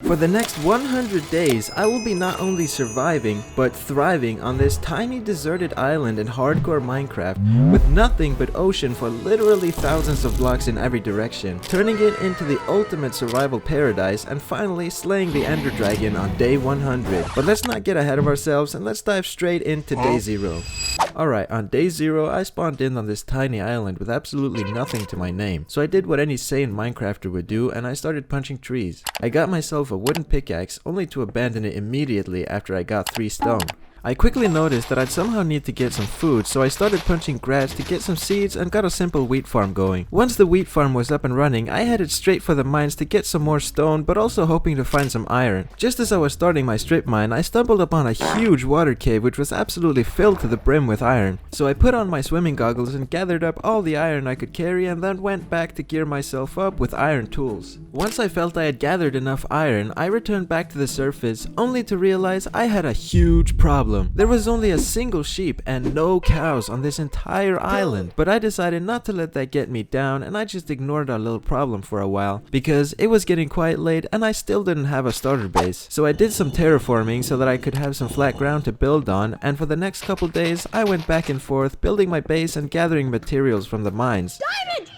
For the next 100 days, I will be not only surviving, but thriving on this tiny deserted island in hardcore Minecraft with nothing but ocean for literally thousands of blocks in every direction, turning it into the ultimate survival paradise and finally slaying the Ender Dragon on day 100. But let's not get ahead of ourselves and let's dive straight into day 0. Alright, on day 0, I spawned in on this tiny island with absolutely nothing to my name. So I did what any sane Minecrafter would do and I started punching trees. I got myself a wooden pickaxe only to abandon it immediately after I got 3 stone. I quickly noticed that I'd somehow need to get some food, so I started punching grass to get some seeds and got a simple wheat farm going. Once the wheat farm was up and running, I headed straight for the mines to get some more stone, but also hoping to find some iron. Just as I was starting my strip mine, I stumbled upon a huge water cave which was absolutely filled to the brim with iron. So I put on my swimming goggles and gathered up all the iron I could carry and then went back to gear myself up with iron tools. Once I felt I had gathered enough iron, I returned back to the surface, only to realize I had a huge problem. There was only a single sheep and no cows on this entire island, but I decided not to let that get me down and I just ignored our little problem for a while because it was getting quite late and I still didn't have a starter base. So I did some terraforming so that I could have some flat ground to build on, and for the next couple days I went back and forth building my base and gathering materials from the mines. Diamond!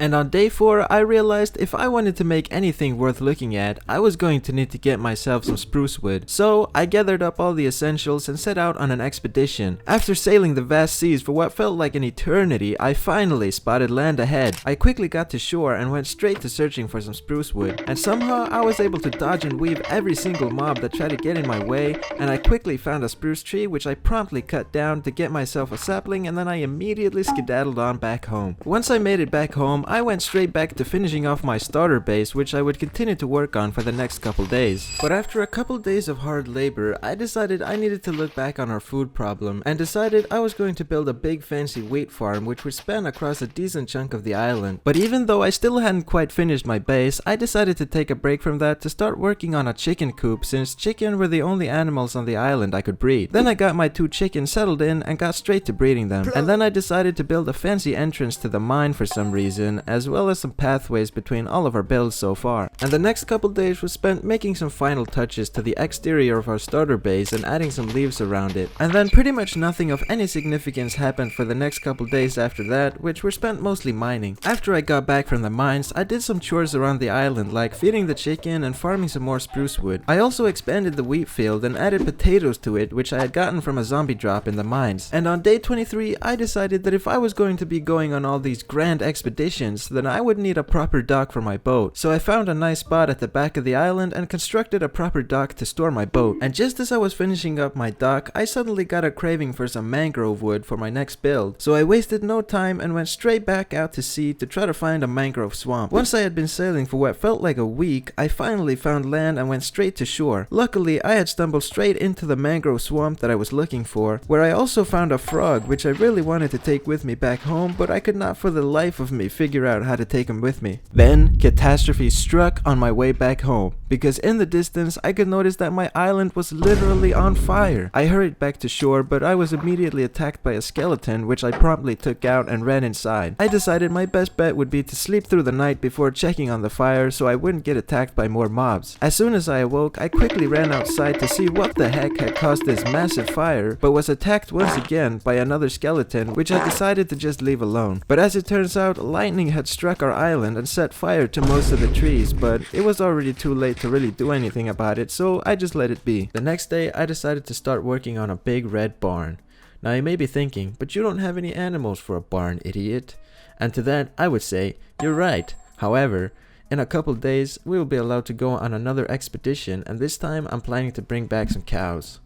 And on day 4, I realized if I wanted to make anything worth looking at, I was going to need to get myself some spruce wood. So I gathered up all the essentials and set out on an expedition. After sailing the vast seas for what felt like an eternity, I finally spotted land ahead. I quickly got to shore and went straight to searching for some spruce wood. And somehow I was able to dodge and weave every single mob that tried to get in my way, and I quickly found a spruce tree which I promptly cut down to get myself a sapling, and then I immediately skedaddled on back home. Once I made it back home, I went straight back to finishing off my starter base, which I would continue to work on for the next couple days. But after a couple days of hard labor, I decided I needed to look back on our food problem and decided I was going to build a big fancy wheat farm which would span across a decent chunk of the island. But even though I still hadn't quite finished my base, I decided to take a break from that to start working on a chicken coop, since chicken were the only animals on the island I could breed. Then I got my 2 chickens settled in and got straight to breeding them. And then I decided to build a fancy entrance to the mine for some reason, as well as some pathways between all of our builds so far. And the next couple days was spent making some final touches to the exterior of our starter base and adding some leaves around it. And then pretty much nothing of any significance happened for the next couple days after that, which were spent mostly mining. After I got back from the mines, I did some chores around the island, like feeding the chicken and farming some more spruce wood. I also expanded the wheat field and added potatoes to it, which I had gotten from a zombie drop in the mines. And on day 23, I decided that if I was going to be going on all these grand expeditions, then I would need a proper dock for my boat. So I found a nice spot at the back of the island and constructed a proper dock to store my boat. And just as I was finishing up my dock, I suddenly got a craving for some mangrove wood for my next build. So I wasted no time and went straight back out to sea to try to find a mangrove swamp. Once I had been sailing for what felt like a week, I finally found land and went straight to shore. Luckily, I had stumbled straight into the mangrove swamp that I was looking for, where I also found a frog which I really wanted to take with me back home, but I could not for the life of me figure out how to take him with me. Then, catastrophe struck on my way back home, because in the distance I could notice that my island was literally on fire. I hurried back to shore, but I was immediately attacked by a skeleton, which I promptly took out and ran inside. I decided my best bet would be to sleep through the night before checking on the fire so I wouldn't get attacked by more mobs. As soon as I awoke, I quickly ran outside to see what the heck had caused this massive fire, but was attacked once again by another skeleton, which I decided to just leave alone. But as it turns out, lightning had struck our island and set fire to most of the trees, but it was already too late to really do anything about it, so I just let it be. The next day, I decided to start working on a big red barn. Now you may be thinking, but you don't have any animals for a barn, idiot. And to that, I would say, you're right. However, in a couple days, we will be allowed to go on another expedition, and this time I'm planning to bring back some cows.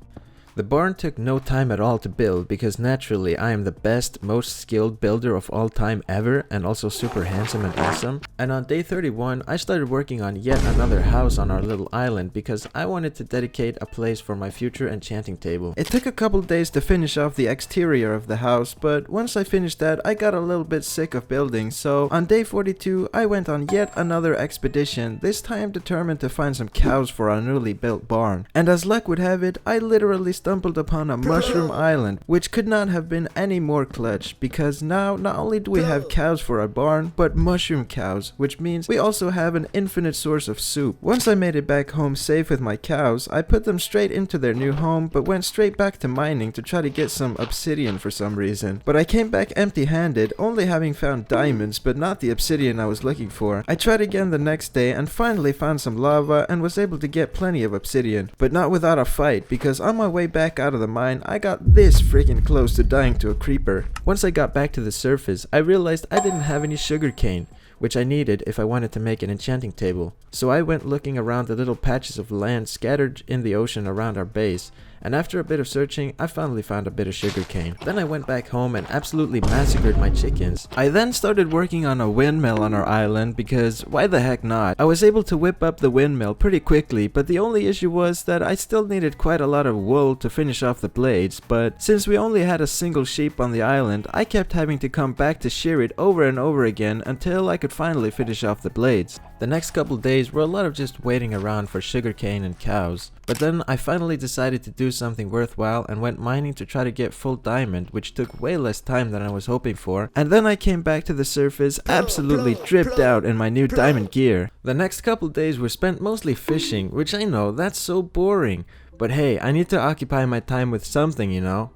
The barn took no time at all to build because naturally I am the best, most skilled builder of all time ever, and also super handsome and awesome. And on day 31 I started working on yet another house on our little island because I wanted to dedicate a place for my future enchanting table. It took a couple days to finish off the exterior of the house, but once I finished that I got a little bit sick of building, so on day 42 I went on yet another expedition, this time determined to find some cows for our newly built barn. And as luck would have it, I literally stumbled upon a mushroom island, which could not have been any more clutch, because now not only do we have cows for our barn, but mushroom cows, which means we also have an infinite source of soup. Once I made it back home safe with my cows, I put them straight into their new home, but went straight back to mining to try to get some obsidian for some reason. But I came back empty-handed, only having found diamonds, but not the obsidian I was looking for. I tried again the next day and finally found some lava and was able to get plenty of obsidian, but not without a fight, because on my way back out of the mine, I got this freaking close to dying to a creeper. Once I got back to the surface, I realized I didn't have any sugarcane, which I needed if I wanted to make an enchanting table. So I went looking around the little patches of land scattered in the ocean around our base, and after a bit of searching, I finally found a bit of sugarcane. Then I went back home and absolutely massacred my chickens. I then started working on a windmill on our island, because why the heck not? I was able to whip up the windmill pretty quickly, but the only issue was that I still needed quite a lot of wool to finish off the blades, but since we only had a single sheep on the island, I kept having to come back to shear it over and over again until I could finally finish off the blades. The next couple days were a lot of just waiting around for sugarcane and cows, but then I finally decided to do something worthwhile and went mining to try to get full diamond, which took way less time than I was hoping for, and then I came back to the surface absolutely dripped out in my new diamond gear. The next couple days were spent mostly fishing, which I know, that's so boring, but hey, I need to occupy my time with something, you know?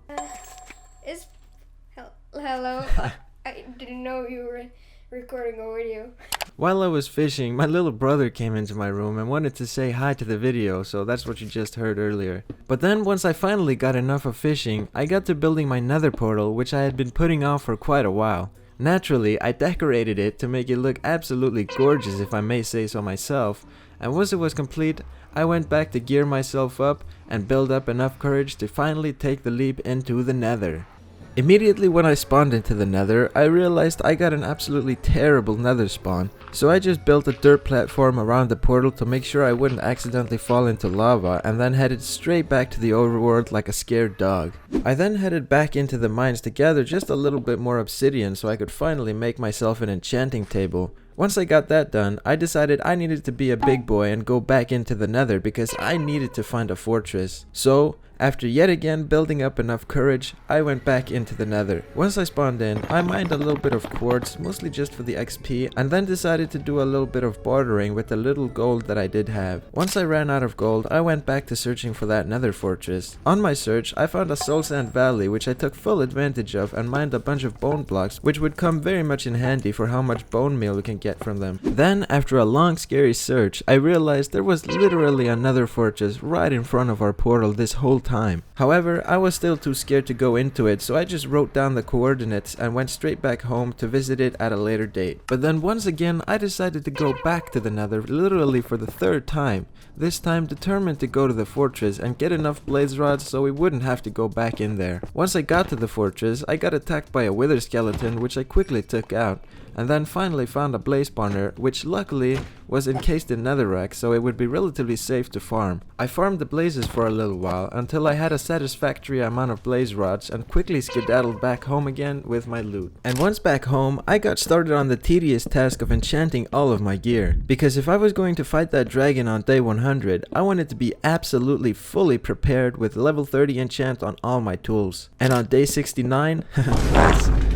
Hello? I didn't know you were recording a video. While I was fishing, my little brother came into my room and wanted to say hi to the video, so that's what you just heard earlier. But then once I finally got enough of fishing, I got to building my nether portal, which I had been putting off for quite a while. Naturally, I decorated it to make it look absolutely gorgeous, if I may say so myself, and once it was complete, I went back to gear myself up and build up enough courage to finally take the leap into the nether. Immediately when I spawned into the nether, I realized I got an absolutely terrible nether spawn, so I just built a dirt platform around the portal to make sure I wouldn't accidentally fall into lava, and then headed straight back to the overworld like a scared dog. I then headed back into the mines to gather just a little bit more obsidian so I could finally make myself an enchanting table. Once I got that done, I decided I needed to be a big boy and go back into the nether because I needed to find a fortress. So, after yet again building up enough courage, I went back into the nether. Once I spawned in, I mined a little bit of quartz, mostly just for the XP, and then decided to do a little bit of bartering with the little gold that I did have. Once I ran out of gold, I went back to searching for that nether fortress. On my search, I found a soul sand valley which I took full advantage of and mined a bunch of bone blocks, which would come very much in handy for how much bone meal we can get from them. Then, after a long scary search, I realized there was literally another fortress right in front of our portal this whole time. However, I was still too scared to go into it, so I just wrote down the coordinates and went straight back home to visit it at a later date. But then once again, I decided to go back to the nether literally for the third time, this time determined to go to the fortress and get enough blaze rods so we wouldn't have to go back in there. Once I got to the fortress, I got attacked by a wither skeleton which I quickly took out, and then finally found a blaze spawner which luckily was encased in netherrack, so it would be relatively safe to farm. I farmed the blazes for a little while until I had a satisfactory amount of blaze rods and quickly skedaddled back home again with my loot. And once back home, I got started on the tedious task of enchanting all of my gear, because if I was going to fight that dragon on day 100, I wanted to be absolutely fully prepared with level 30 enchant on all my tools. And on day 69,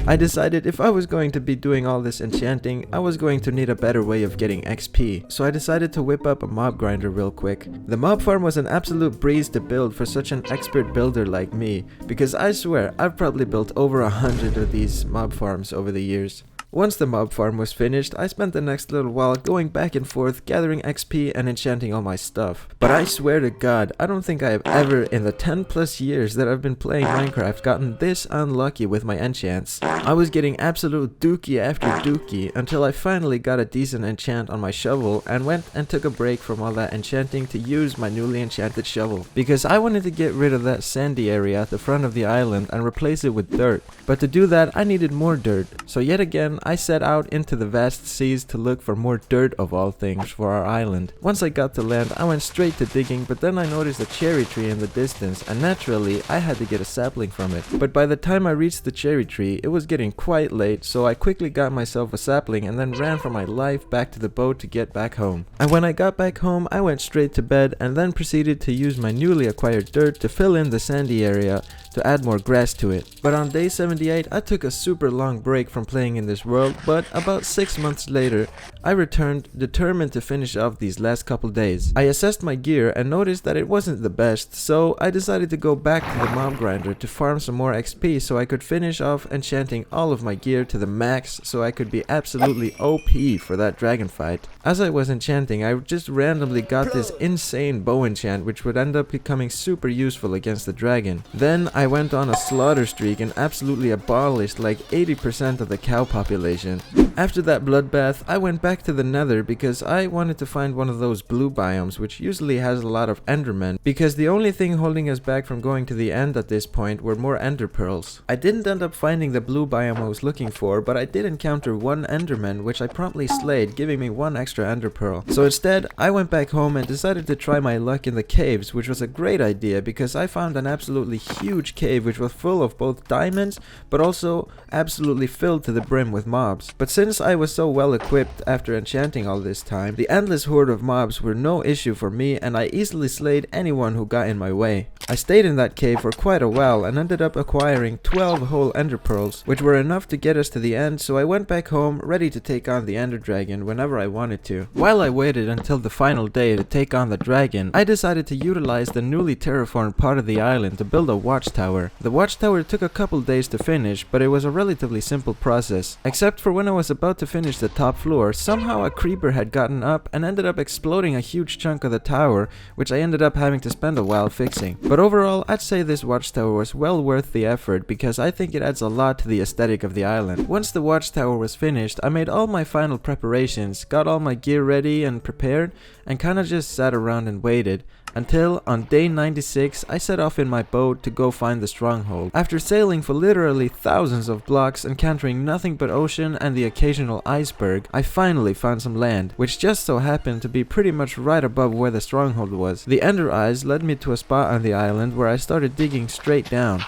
I decided if I was going to be doing all this enchanting, I was going to need a better way of getting XP. So I decided to whip up a mob grinder real quick. The mob farm was an absolute breeze to build for such an expert builder like me, because I swear I've probably built over 100 of these mob farms over the years. Once the mob farm was finished, I spent the next little while going back and forth gathering XP and enchanting all my stuff. But I swear to God, I don't think I have ever in the 10 plus years that I've been playing Minecraft gotten this unlucky with my enchants. I was getting absolute dookie after dookie until I finally got a decent enchant on my shovel and went and took a break from all that enchanting to use my newly enchanted shovel, because I wanted to get rid of that sandy area at the front of the island and replace it with dirt. But to do that, I needed more dirt. So yet again, I set out into the vast seas to look for more dirt of all things for our island. Once I got to land, I went straight to digging, but then I noticed a cherry tree in the distance, and naturally, I had to get a sapling from it. But by the time I reached the cherry tree, it was getting quite late, so I quickly got myself a sapling and then ran for my life back to the boat to get back home. And when I got back home, I went straight to bed and then proceeded to use my newly acquired dirt to fill in the sandy area to add more grass to it. But on day 78, I took a super long break from playing in this world, but about 6 months later, I returned determined to finish off these last couple days. I assessed my gear and noticed that it wasn't the best, so I decided to go back to the mob grinder to farm some more XP so I could finish off enchanting all of my gear to the max so I could be absolutely OP for that dragon fight. As I was enchanting, I just randomly got this insane bow enchant which would end up becoming super useful against the dragon. Then I went on a slaughter streak and absolutely abolished like 80% of the cow population. After that bloodbath, I went back to the Nether because I wanted to find one of those blue biomes which usually has a lot of endermen, because the only thing holding us back from going to the end at this point were more ender pearls. I didn't end up finding the blue biome I was looking for, but I did encounter one enderman which I promptly slayed, giving me one extra ender pearl. So instead, I went back home and decided to try my luck in the caves, which was a great idea because I found an absolutely huge cave which was full of both diamonds but also absolutely filled to the brim with mobs. But since I was so well equipped after enchanting all this time, the endless horde of mobs were no issue for me and I easily slayed anyone who got in my way. I stayed in that cave for quite a while and ended up acquiring 12 whole ender pearls, which were enough to get us to the end, so I went back home ready to take on the ender dragon whenever I wanted to. While I waited until the final day to take on the dragon, I decided to utilize the newly terraformed part of the island to build a watchtower. The watchtower took a couple days to finish, but it was a relatively simple process. Except for when I was about to finish the top floor, somehow a creeper had gotten up and ended up exploding a huge chunk of the tower, which I ended up having to spend a while fixing. But overall, I'd say this watchtower was well worth the effort because I think it adds a lot to the aesthetic of the island. Once the watchtower was finished, I made all my final preparations, got all my gear ready and prepared, and kinda just sat around and waited. Until, on day 96, I set off in my boat to go find the stronghold. After sailing for literally thousands of blocks, encountering nothing but ocean and the occasional iceberg, I finally found some land, which just so happened to be pretty much right above where the stronghold was. The Ender Eyes led me to a spot on the island where I started digging straight down.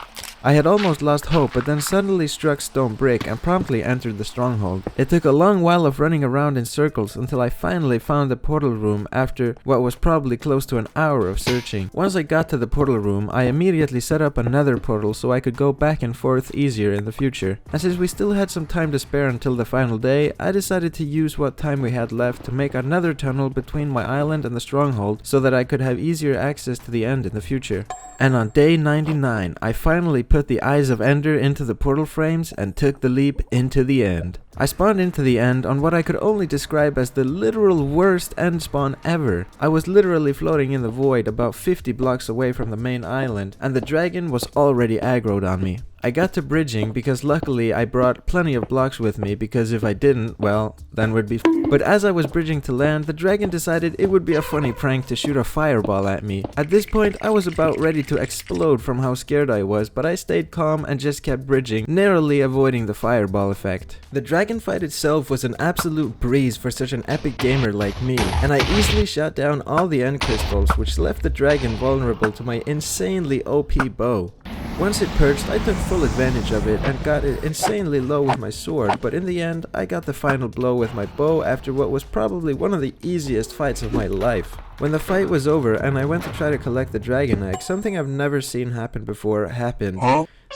I had almost lost hope, but then suddenly struck stone brick and promptly entered the stronghold. It took a long while of running around in circles until I finally found the portal room after what was probably close to an hour of searching. Once I got to the portal room, I immediately set up another portal so I could go back and forth easier in the future. And since we still had some time to spare until the final day, I decided to use what time we had left to make another tunnel between my island and the stronghold so that I could have easier access to the end in the future. And on day 99, I finally put the Eyes of Ender into the portal frames and took the leap into the end. I spawned into the end on what I could only describe as the literal worst end spawn ever. I was literally floating in the void about 50 blocks away from the main island, and the dragon was already aggroed on me. I got to bridging because luckily I brought plenty of blocks with me, because if I didn't, well, then we'd be But as I was bridging to land, the dragon decided it would be a funny prank to shoot a fireball at me. At this point, I was about ready to explode from how scared I was, but I stayed calm and just kept bridging, narrowly avoiding the fireball effect. The dragon fight itself was an absolute breeze for such an epic gamer like me, and I easily shot down all the end crystals, which left the dragon vulnerable to my insanely OP bow. Once it perched, I took full advantage of it and got it insanely low with my sword, but in the end, I got the final blow with my bow after what was probably one of the easiest fights of my life. When the fight was over and I went to try to collect the dragon egg, something I've never seen happen before happened.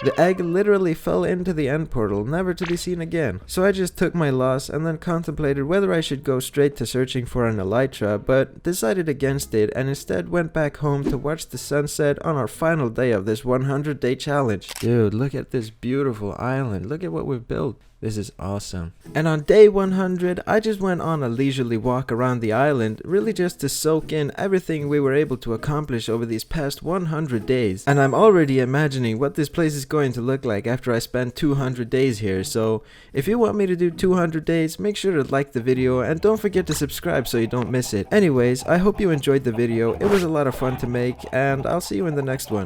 The egg literally fell into the end portal, never to be seen again. So I just took my loss and then contemplated whether I should go straight to searching for an elytra, but decided against it and instead went back home to watch the sunset on our final day of this 100-day challenge. Dude, look at this beautiful island. Look at what we've built. This is awesome. And on day 100, I just went on a leisurely walk around the island, really just to soak in everything we were able to accomplish over these past 100 days. And I'm already imagining what this place is going to look like after I spend 200 days here. So if you want me to do 200 days, make sure to like the video and don't forget to subscribe so you don't miss it. Anyways, I hope you enjoyed the video. It was a lot of fun to make, and I'll see you in the next one.